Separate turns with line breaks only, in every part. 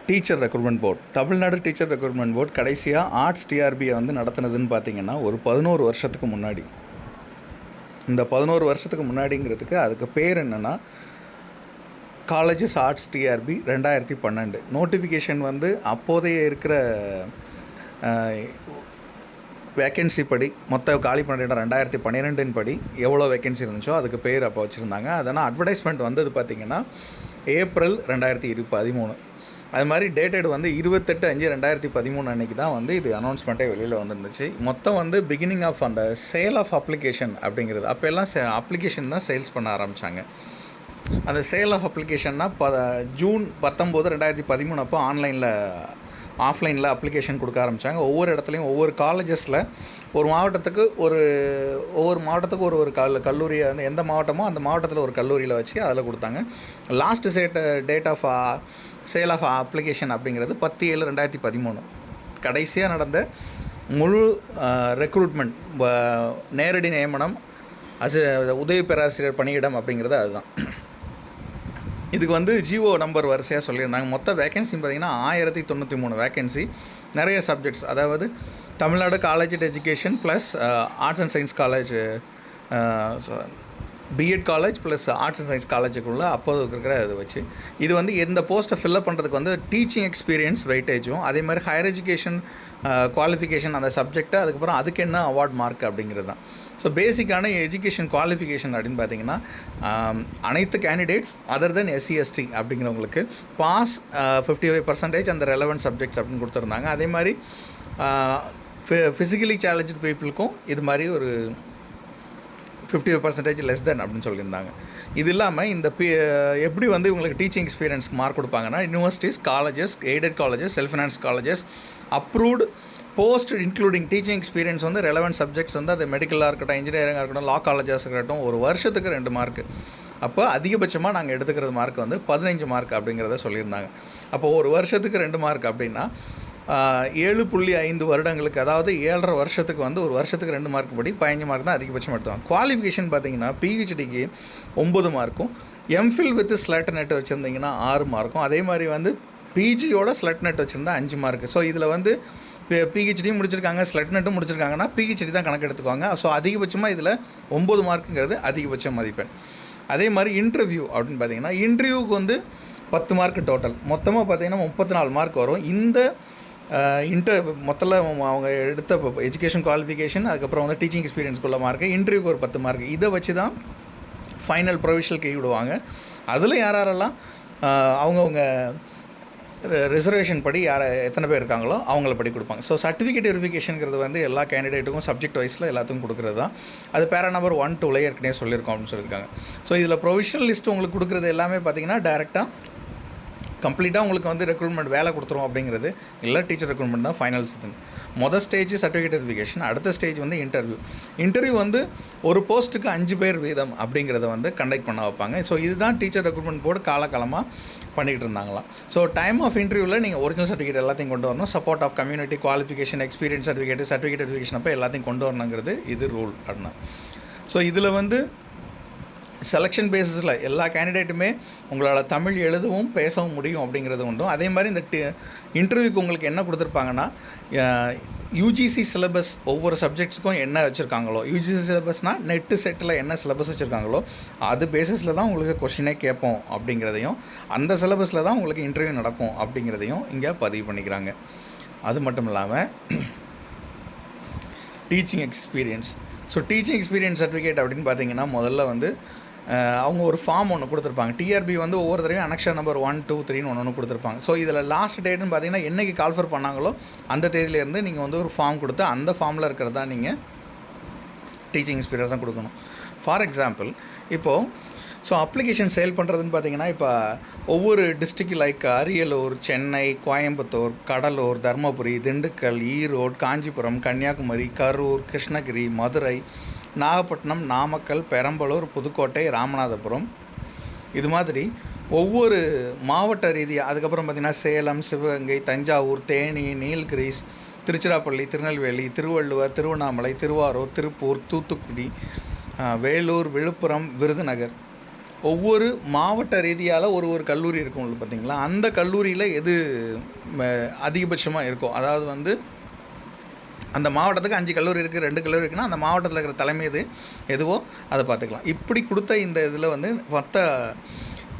Teacher recruitment board, Tamil Nadu teacher recruitment board கடைசியாக arts டிஆர்பியை வந்து நடத்துனதுன்னு பார்த்தீங்கன்னா ஒரு 11 வருஷத்துக்கு முன்னாடி. இந்த 11 வருஷத்துக்கு முன்னாடிங்கிறதுக்கு அதுக்கு பேர் என்னென்னா காலேஜஸ் ஆர்ட்ஸ் டிஆர்பி 2012. நோட்டிஃபிகேஷன் வந்து அப்போதைய இருக்கிற வேக்கன்சி படி மொத்த காலி பண்ணுற இடம் 2012 படி எவ்வளோ வேக்கன்சி இருந்துச்சோ அதுக்கு பேர் அப்போ வச்சுருந்தாங்க. அதனால் அட்வர்டைஸ்மெண்ட் வந்தது பார்த்திங்கன்னா ஏப்ரல் 2013. அது மாதிரி டேட்டட் வந்து 28/5/2013 அன்றைக்கி தான் வந்து இது அனௌன்ஸ்மெண்ட்டே வெளியில் வந்துருந்துச்சு. மொத்தம் வந்து பிகினிங் ஆஃப் அந்த சேல் ஆஃப் அப்ளிகேஷன் அப்படிங்கிறது அப்போ எல்லாம் அப்ளிகேஷன் தான் சேல்ஸ் பண்ண ஆரம்பித்தாங்க. அந்த சேல் ஆஃப் அப்ளிகேஷன்னா ஜூன் 19, 2013 அப்போ ஆஃப்லைனில் அப்ளிகேஷன் கொடுக்க ஆரம்பித்தாங்க. ஒவ்வொரு இடத்துலையும் ஒவ்வொரு காலேஜஸில் ஒவ்வொரு மாவட்டத்துக்கு ஒரு கல்லூரியை வந்து எந்த மாவட்டமோ அந்த மாவட்டத்தில் ஒரு கல்லூரியில் வச்சு அதில் கொடுத்தாங்க. Last date of sale of application அப்படிங்கிறது 10/7/2013. கடைசியாக நடந்த முழு ரெக்ரூட்மெண்ட் நேரடி நியமனம் உதவி பேராசிரியர் பணியிடம் அப்படிங்கிறது அதுதான். இதுக்கு வந்து ஜிஓ நம்பர் வரிசையாக சொல்லியிருந்தாங்க. மொத்த வேக்கன்சி பார்த்திங்கன்னா 1093 வேக்கன்சி. நிறைய சப்ஜெக்ட்ஸ், அதாவது Tamil Nadu college education plus arts and science college, BEd college plus arts and science காலேஜுக்குள்ளே அப்போது இருக்கிற இது வச்சு இது வந்து இந்த போஸ்ட்டை ஃபில்அப் பண்ணுறதுக்கு வந்து டீச்சிங் எக்ஸ்பீரியன்ஸ் வெயிட்டேஜும், அதே மாதிரி ஹையர் எஜுகேஷன் குவாலிஃபிகேஷன் அந்த சப்ஜெக்ட்டு, அதுக்கப்புறம் அதுக்கு என்ன அவார்ட் மார்க் அப்படிங்கிறது தான். ஸோ பேசிக்கான எஜுகேஷன் குவாலிஃபிகேஷன் அப்படின்னு பார்த்தீங்கன்னா அனைத்து கேண்டிடேட் அதர் தென் SC/ST அப்படிங்கிறவங்களுக்கு பாஸ் 55% அந்த ரெலவெண்ட் சப்ஜெக்ட்ஸ் அப்படின்னு கொடுத்துருந்தாங்க. அதே மாதிரி ஃபிசிக்கலி சேலஞ்சு பீப்புளுக்கும் இது மாதிரி ஒரு 55% லெஸ் தென் அப்படின்னு சொல்லியிருந்தாங்க. இது இல்லாமல் இந்த எப்படி வந்து இவங்களுக்கு டீச்சிங் எக்ஸ்பீரியன்ஸ்க்கு மார்க் கொடுப்பாங்கன்னா universities, colleges, aided colleges, self finance colleges, approved post including teaching experience வந்து ரெலவெண்ட் சப்ஜெக்ட்ஸ் வந்து அது மெடிக்கலாக இருக்கட்டும், இன்ஜினியரிங்காக இருக்கட்டும், லா காலேஜஸ் இருக்கட்டும், ஒரு வருஷத்துக்கு 2 மார்க்கு. அப்போ அதிகபட்சமாக நாங்கள் எடுத்துக்கிறது மார்க் வந்து 15 மார்க் அப்படிங்கிறத சொல்லியிருந்தாங்க. அப்போ ஒரு வருஷத்துக்கு 2 மார்க் அப்படின்னா 7.5 வருடங்களுக்கு, அதாவது 7.5 வருஷத்துக்கு வந்து ஒரு வருஷத்துக்கு 2 மார்க் படி 15 மார்க் தான் அதிகபட்சம் எடுத்துவாங்க. குவாலிஃபிகேஷன் பார்த்தீங்கன்னா PhDக்கு 9 மார்க்கும், எம்ஃபில் வித் ஸ்லட் நெட் வச்சுருந்தீங்கன்னா 6 மார்க்கும், அதே மாதிரி வந்து பிஜியோட ஸ்லட் நெட் வச்சுருந்தா 5 மார்க்கு. ஸோ இதில் வந்து PhDயும் முடிச்சிருக்காங்க, ஸ்லட் நெட்டும் முடிச்சிருக்காங்கன்னா PhD தான் கணக்கு எடுத்துக்குவாங்க. ஸோ அதிகபட்சமாக இதில் 9 மார்க்குங்கிறது அதிகபட்ச மதிப்பெண். அதே மாதிரி இன்டர்வியூ அப்படின்னு பார்த்தீங்கன்னா இன்டர்வியூக்கு வந்து 10 மார்க் டோட்டல், மொத்தமாக பார்த்தீங்கன்னா 34 மார்க் வரும். இந்த மொத்தத்தில் அவங்க எடுத்த எஜுகேஷன் குவாலிஃபிகேஷன், அதுக்கப்புறம் வந்து டீச்சிங் எக்ஸ்பீரியன்ஸ்க்குள்ள மார்க்கு, இன்டர்வியூக்கு ஒரு 10 மார்க், இதை வச்சு தான் ஃபைனல் ப்ரொவிஷனல் கை விடுவாங்க. அதில் யாரெல்லாம் அவங்கவுங்க ரிசர்வேஷன் படி எத்தனை பேர் இருக்காங்களோ அவங்கள படி கொடுப்பாங்க. ஸோ சர்டிஃபிகேட் வெரிஃபிகேஷனுங்கிறது வந்து எல்லா கேண்டிடேட்டுக்கும் சப்ஜெக்ட் வைஸில் எல்லாத்துக்கும் கொடுக்குறது தான். அது பேரா நம்பர் 1-2 ஏற்கனவே சொல்லியிருக்கோம் அப்படின்னு சொல்லியிருக்காங்க. ஸோ இதில் ப்ரொவிஷனல் லிஸ்ட் உங்களுக்கு கொடுக்குறது எல்லாமே பார்த்தீங்கன்னா டேரெக்டாக கம்ப்ளீட்டாக உங்களுக்கு வந்து ரெக்ரூட்மெண்ட் வேலை கொடுத்துரும் அப்படிங்கிறது இல்லை. டீச்சர் ரெக்ரூட்மெண்ட் தான் ஃபைனல் ஸ்டேஜ். மொதல் ஸ்டேஜ் சர்டிஃபிகேட் வெரிஃபிகேஷன், அடுத்த ஸ்டேஜ் வந்து இன்டர்வியூ வந்து ஒரு போஸ்ட்டுக்கு 5 பேர் வீதம் அப்படிங்கிறத வந்து கண்டக்ட் பண்ண வைப்பாங்க. ஸோ இதுதான் டீச்சர் ரெக்ரூட்மெண்ட் போர்டு காலகாலமாக பண்ணிகிட்டு இருந்தாங்களாம். ஸோ டைம் ஆஃப் இன்டர்வியூவில் நீங்கள் ஒரிஜினல் சர்டிஃபிகேட் எல்லாத்தையும் கொண்டு வரணும். Support of community qualification, experience certificate verification அப்போ எல்லாத்தையும் கொண்டு வரணுங்கிறது இது ரூல் அப்படின்னா. ஸோ இதில் வந்து செலெக்ஷன் பேஸஸில் எல்லா கேண்டிடேட்டுமே உங்களால் தமிழ் எழுதவும் பேசவும் முடியும் அப்படிங்கிறது உண்டும். அதே மாதிரி இந்த இன்டர்வியூக்கு உங்களுக்கு என்ன கொடுத்துருப்பாங்கன்னா UGC சிலபஸ் ஒவ்வொரு சப்ஜெக்ட்ஸுக்கும் என்ன வச்சுருக்காங்களோ, UGC சிலபஸ்னால் நெட்டு செட்டில் என்ன சிலபஸ் வச்சுருக்காங்களோ அது பேஸஸில் தான் உங்களுக்கு கொஷினே கேட்போம் அப்படிங்கிறதையும், அந்த சிலபஸில் தான் உங்களுக்கு இன்டர்வியூ நடக்கும் அப்படிங்கிறதையும் இங்கே பதிவு பண்ணிக்கிறாங்க. அது மட்டும் இல்லாமல் teaching experience. So teaching experience certificate அப்படின்னு பார்த்தீங்கன்னா முதல்ல வந்து அவங்க ஒரு ஃபார்ம் ஒன்று கொடுத்துருப்பாங்க. டிஆர்பி வந்து ஒவ்வொரு தடவையும் அனெக்ஷன் நம்பர் 1, 2, 3 ஒன்று கொடுத்துருப்பாங்க. ஸோ இதில் லாஸ்ட் டேட்டுன்னு பார்த்தீங்கன்னா என்றைக்கு கால்ஃபர் பண்ணாங்களோ அந்த தேதியிலேருந்து நீங்கள் வந்து ஒரு ஃபார்ம் கொடுத்து அந்த ஃபார்மில் இருக்கிறது தான் நீங்கள் டீச்சிங் எக்ஸ்பீரியன்ஸ் தான் கொடுக்கணும். ஃபார் எக்ஸாம்பிள் இப்போது அப்ளிகேஷன் சேல் பண்ணுறதுன்னு பார்த்தீங்கன்னா இப்போ ஒவ்வொரு டிஸ்ட்ரிக்ட் லைக் அரியலூர், சென்னை, கோயம்புத்தூர், கடலூர், தருமபுரி, திண்டுக்கல், ஈரோடு, காஞ்சிபுரம், கன்னியாகுமரி, கரூர், கிருஷ்ணகிரி, மதுரை, நாகப்பட்டினம், நாமக்கல், பெரம்பலூர், புதுக்கோட்டை, ராமநாதபுரம், இது மாதிரி ஒவ்வொரு மாவட்ட ரீதியாக, அதுக்கப்புறம் பார்த்திங்கன்னா சேலம், சிவகங்கை, தஞ்சாவூர், தேனி, நீலகிரிஸ், திருச்சிராப்பள்ளி, திருநெல்வேலி, திருவள்ளுவர், திருவண்ணாமலை, திருவாரூர், திருப்பூர், தூத்துக்குடி, வேலூர், விழுப்புரம், விருதுநகர், ஒவ்வொரு மாவட்ட ரீதியால் ஒரு கல்லூரி இருக்கும் பார்த்தீங்களா, அந்த கல்லூரியில் எது அதிகபட்சமாக இருக்கும், அதாவது வந்து அந்த மாவட்டத்துக்கு 5 கல்லூரி இருக்குது, 2 கல்லூரி இருக்குன்னா அந்த மாவட்டத்தில் இருக்கிற தலைமை எதுவோ அதை பார்த்துக்கலாம். இப்படி கொடுத்த இந்த இதில் வந்து மொத்த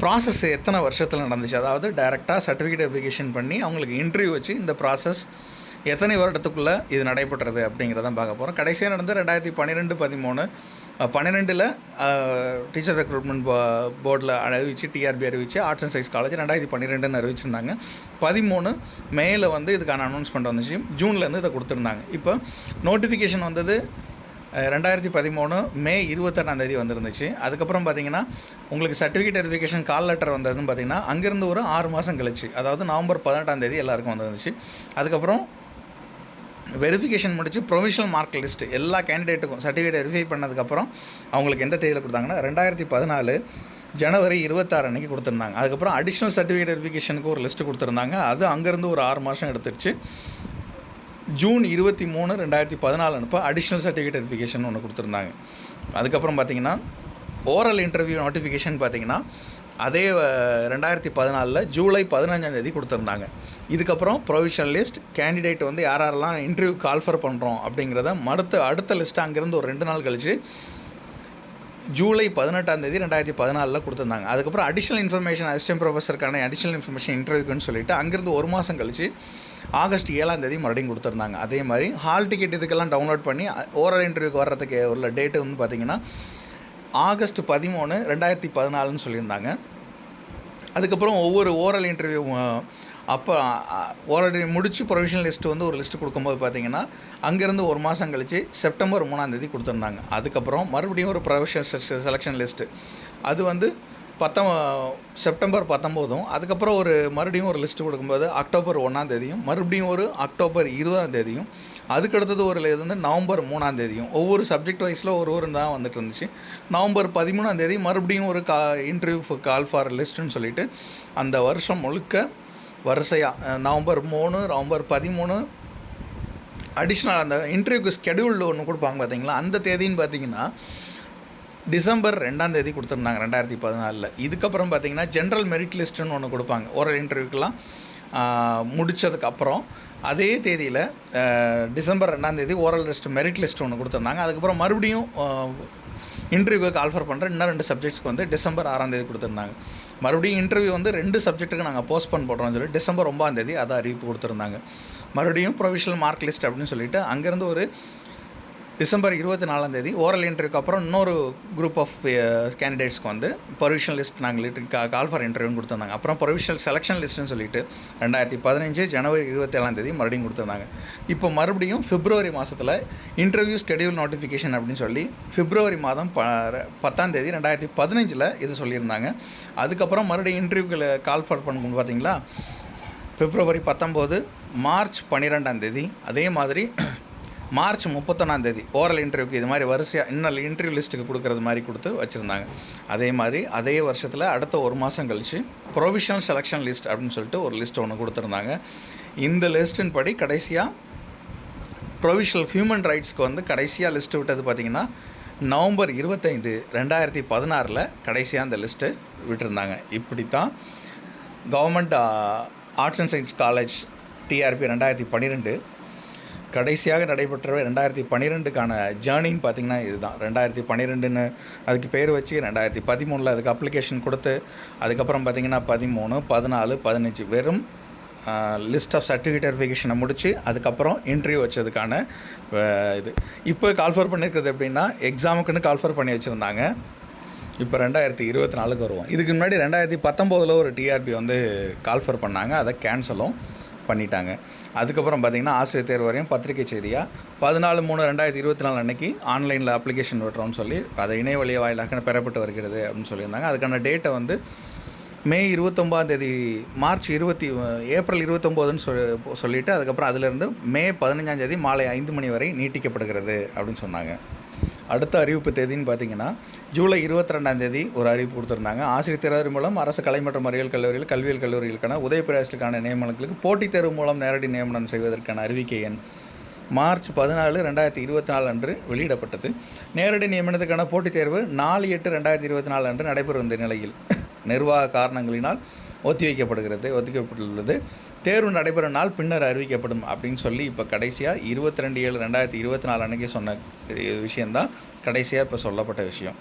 ப்ராசஸ் எத்தனை வருஷத்தில் நடந்துச்சு, அதாவது டைரெக்டாக சர்டிஃபிகேட் வெரிஃபிகேஷன் பண்ணி அவங்களுக்கு இன்டர்வியூ வச்சு இந்த ப்ராசஸ் எத்தனை வருடத்துக்குள்ளே இது நடைபெற்றது அப்படிங்கிறதான் பார்க்க போகிறோம். கடைசியாக நடந்த 2012-13 12 டீச்சர் ரெக்ரூட்மெண்ட் போர்டில் அறிவிச்சு, டிஆர்பி அறிவிச்சு ஆர்ட்ஸ் அண்ட் சயின்ஸ் காலேஜ் 2012 அறிவிச்சிருந்தாங்க. 13 மேல வந்து இதுக்கான அனௌன்ஸ்மெண்ட் வந்துச்சு. ஜூன்லேருந்து இதை கொடுத்துருந்தாங்க. இப்போ நோட்டிஃபிகேஷன் வந்தது 2013 மே 21 வந்துருந்துச்சு. அதுக்கப்புறம் பார்த்தீங்கன்னா உங்களுக்கு சர்டிஃபிகேட் வெரிஃபிகேஷன் கால் லெட்டர் வந்ததுன்னு பார்த்தீங்கன்னா அங்கேருந்து ஒரு 6 மாதம் கழிச்சு, அதாவது நவம்பர் 18 எல்லாருக்கும் வந்துருந்துச்சு. அதுக்கப்புறம் வெரிஃபிகேஷன் முடிச்சு ப்ரொவிஷனல் மார்க் லிஸ்ட்டு எல்லா கேண்டிடேட்டுக்கும் சர்டிஃபிகேட் வெரிஃபை பண்ணதுக்கப்புறம் அவங்களுக்கு எந்த தேதியில் கொடுத்தாங்கன்னா 2014 ஜனவரி 26 அன்றைக்கி கொடுத்துருந்தாங்க. அதுக்கப்புறம் அடிஷ்னல் சர்டிஃபிகேட் வெரிஃபிகேஷனுக்கு ஒரு லிஸ்ட்டு கொடுத்துருந்தாங்க. அது அங்கேருந்து ஒரு 6 மாதம் எடுத்துருச்சு. ஜூன் 23 2014 அனுப்ப அடிஷ்னல் சர்டிஃபிகேட் வெரிஃபிகேஷன் ஒன்று கொடுத்துருந்தாங்க. அதுக்கப்புறம் பார்த்திங்கன்னா ஓரல் இன்டர்வியூ நோட்டிஃபிகேஷன் பார்த்திங்கன்னா அதே 2014 ஜூலை 15 கொடுத்துருந்தாங்க. இதுக்கப்புறம் ப்ரொவிஷனல் லிஸ்ட் கேண்டிடேட் வந்து யாரெல்லாம் இன்டர்வியூ கால்ஃபர் பண்ணுறோம் அப்படிங்கிறத அடுத்த லிஸ்ட்டு அங்கேருந்து ஒரு 2 நாள் கழிச்சு ஜூலை 18 2014 கொடுத்துருந்தாங்க. அதுக்கப்புறம் அடிஷ்னல் இன்ஃபர்மேஷன் அசிஸ்டன்ட் ப்ரொஃபஸருக்கான அடிஷ்னல் இன்ஃபர்மேஷன் இன்டர்வியூக்குன்னு சொல்லிட்டு அங்கேருந்து ஒரு மாதம் கழிச்சு ஆகஸ்ட் 7 மறுபடியும் கொடுத்துருந்தாங்க. அதே மாதிரி ஹால் டிக்கெட் இதுக்கெல்லாம் டவுன்லோட் பண்ணி ஓரல் இன்டர்வியூக்கு வர்றதுக்கு உள்ள டேட்டு வந்து பார்த்திங்கன்னா ஆகஸ்ட் 13 2014 சொல்லியிருந்தாங்க. அதுக்கப்புறம் ஒவ்வொரு ஓரல் இன்டர்வியூ அப்போ ஓரல் முடித்து ப்ரொவிஷனல் லிஸ்ட்டு வந்து ஒரு லிஸ்ட்டு கொடுக்கும்போது பார்த்திங்கன்னா அங்கேருந்து ஒரு மாதம் கழித்து செப்டம்பர் 3 கொடுத்துருந்தாங்க. அதுக்கப்புறம் மறுபடியும் ஒரு ப்ரொவிஷனல் செலெக்ஷன் லிஸ்ட்டு அது வந்து செப்டம்பர் 19 அதுக்கப்புறம் மறுபடியும் ஒரு லிஸ்ட்டு கொடுக்கும்போது அக்டோபர் 1 மறுபடியும் ஒரு அக்டோபர் 20 அதுக்கடுத்தது இது வந்து நவம்பர் 3 ஒவ்வொரு சப்ஜெக்ட் வைஸில் ஒரு தான் வந்துட்டு இருந்துச்சு. நவம்பர் 13 மறுபடியும் ஒரு இன்டர்வியூ கால் ஃபார் லிஸ்ட்டுன்னு சொல்லிட்டு அந்த வருஷம் முழுக்க வரிசையாக நவம்பர் 3 நவம்பர் 13 அடிஷ்னல் அந்த இன்டர்வியூக்கு ஸ்கெடியூல்டு ஒன்று கொடுப்பாங்க பார்த்தீங்களா, அந்த தேதின்னு பார்த்தீங்கன்னா டிசம்பர் 2 கொடுத்துருந்தாங்க 2014. இதுக்கப்புறம் பார்த்திங்கன்னா ஜென்ரல் மெரிட் லிஸ்ட்டுன்னு ஒன்று கொடுப்பாங்க ஓரல் இன்டர்வியூக்கெலாம் முடித்ததுக்கப்புறம் அதே தேதியில் December 2 oral list merit list ஒன்று கொடுத்துருந்தாங்க. அதுக்கப்புறம் மறுபடியும் இன்டர்வியூக்கு கால்ஃபர் பண்ணுற இன்னும் 2 சப்ஜெக்ட்ஸ்க்கு வந்து டிசம்பர் 6 கொடுத்துருந்தாங்க. மறுபடியும் இன்டர்வியூ வந்து 2 சப்ஜெக்ட்டுக்கு நாங்கள் போஸ்ட்போன் பண்ணுறோம்னு சொல்லி டிசம்பர் 9 அதை அறிவிப்பு கொடுத்துருந்தாங்க. மறுபடியும் ப்ரொவிஷனல் மார்க் லிஸ்ட் அப்படின்னு சொல்லிட்டு அங்கேருந்து ஒரு டிசம்பர் 24 ஓரல் இன்டர்வியூக்கு அப்புறம் இன்னொரு குரூப் ஆஃப் கேண்டிடேட்ஸ்க்கு வந்து ப்ரொவிஷனல் லிஸ்ட் நாங்கள் கால் ஃபார் இன்டர்வியூன்னு கொடுத்துருந்தாங்க. அப்புறம் ப்ரொவிஷனல் செலெக்ஷன் லிஸ்ட்டுன்னு சொல்லிட்டு 2015 ஜனவரி 27 மறுபடியும் கொடுத்துருந்தாங்க. இப்போ மறுபடியும் பிப்ரவரி மாதத்தில் இன்டர்வியூ ஸ்கெடியூல் நோட்டிஃபிகேஷன் அப்படின்னு சொல்லி பிப்ரவரி மாதம் 10 2015 இது சொல்லியிருந்தாங்க. அதுக்கப்புறம் மறுபடியும் இன்டர்வியூக்கு கால் ஃபார் பண்ணணும் பார்த்தீங்களா, பிப்ரவரி 19 மார்ச் 12 அதே மாதிரி மார்ச் 31 ஓரல் இன்டர்வியூக்கு இது மாதிரி வரிசையாக இன்னும் இன்டர்வியூ லிஸ்ட்டுக்கு கொடுக்குறது மாதிரி கொடுத்து வச்சுருந்தாங்க. அதே மாதிரி அதே வருஷத்தில் அடுத்த ஒரு மாதம் கழித்து ப்ரொவிஷனல் செலெக்ஷன் லிஸ்ட் அப்படின்னு சொல்லிட்டு ஒரு லிஸ்ட் ஒன்று கொடுத்துருந்தாங்க. இந்த லிஸ்ட்டின் படி கடைசியாக ப்ரொவிஷனல் ஹியூமன் ரைட்ஸ்க்கு வந்து கடைசியாக லிஸ்ட்டு விட்டது பார்த்திங்கன்னா நவம்பர் 25 2016 கடைசியாக அந்த லிஸ்ட்டு விட்டுருந்தாங்க. இப்படி தான் government arts and science college TRP 2012 கடைசியாக நடைபெற்ற 2012க்கான ஜேர்னின்னு பார்த்திங்கன்னா இதுதான். 2012ன்னு அதுக்கு பேர் வச்சு 2013 அதுக்கு அப்ளிகேஷன் கொடுத்து அதுக்கப்புறம் பார்த்திங்கன்னா 13, 14, 15 வெறும் லிஸ்ட் ஆஃப் சர்டிஃபிகேட் வெரிஃபிகேஷனை முடித்து அதுக்கப்புறம் இன்டர்வியூ வச்சதுக்கான இது. இப்போ கால்ஃபர் பண்ணியிருக்கிறது எப்படின்னா எக்ஸாமுக்குன்னு கால்ஃபர் பண்ணி வச்சுருந்தாங்க. இப்போ 2024 வருவோம். இதுக்கு முன்னாடி 2019 ஒரு டிஆர்பி வந்து கால்ஃபர் பண்ணாங்க, அதை கேன்சலும் பண்ணிட்டாங்க. அதுக்கப்புறம் பார்த்திங்கன்னா ஆசிரியர் தேர்வு வரையும் பத்திரிகை செய்தியாக 14/3/2024 அன்றைக்கி ஆன்லைனில் அப்ளிகேஷன் விட்டுறோம்னு சொல்லி அதை இணையவழி வாயிலாக பெறப்பட்டு வருகிறது அப்படின்னு சொல்லியிருந்தாங்க. அதுக்கான டேட்டை வந்து மே 29 மார்ச் ஏப்ரல் 29ன்னு சொல்லிவிட்டு அதுக்கப்புறம் அதிலிருந்து மே 15 மாலை 5 மணி வரை நீட்டிக்கப்படுகிறது அப்படின்னு சொன்னாங்க. அடுத்த அறிவிப்பு தேதின்னு பார்த்தீங்கன்னா ஜூலை 22 ஒரு அறிவிப்பு கொடுத்துருந்தாங்க. ஆசிரியர் தேர்வு மூலம் அரசு கலை மற்றும் அறிவியல் கல்லூரியில் கல்வியல் கல்லூரிகளுக்கான உதவி பேராசிரியருக்கான நியமனங்களுக்கு போட்டித் தேர்வு மூலம் நேரடி நியமனம் செய்வதற்கான அறிவிக்கை எண் மார்ச் 14, 2024 அன்று வெளியிடப்பட்டது. நேரடி நியமனத்துக்கான போட்டித் தேர்வு 4/8/2024 அன்று பெறவிருந்த நிலையில் நிர்வாக காரணங்களினால் ஒத்திவைக்கப்பட்டுள்ளது. தேர்வு நடைபெற நாள் பின்னர் அறிவிக்கப்படும் அப்படின்னு சொல்லி இப்போ கடைசியாக 22/7/2024 அன்றைக்கி சொன்ன விஷயந்தான் கடைசியாக இப்போ சொல்லப்பட்ட விஷயம்.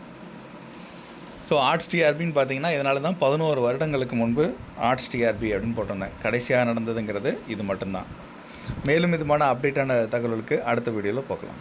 ஸோ ஆர்ட்ஸ் டிஆர்பின்னு பார்த்தீங்கன்னா இதனால தான் 11 வருடங்களுக்கு முன்பு ஆர்ட்ஸ் டிஆர்பி அப்படின்னு போட்டிருந்தேன். கடைசியாக நடந்ததுங்கிறது இது மட்டும்தான். மேலும் இதுமான அப்டேட்டான தகவலுக்கு அடுத்த வீடியோவில் பார்க்கலாம்.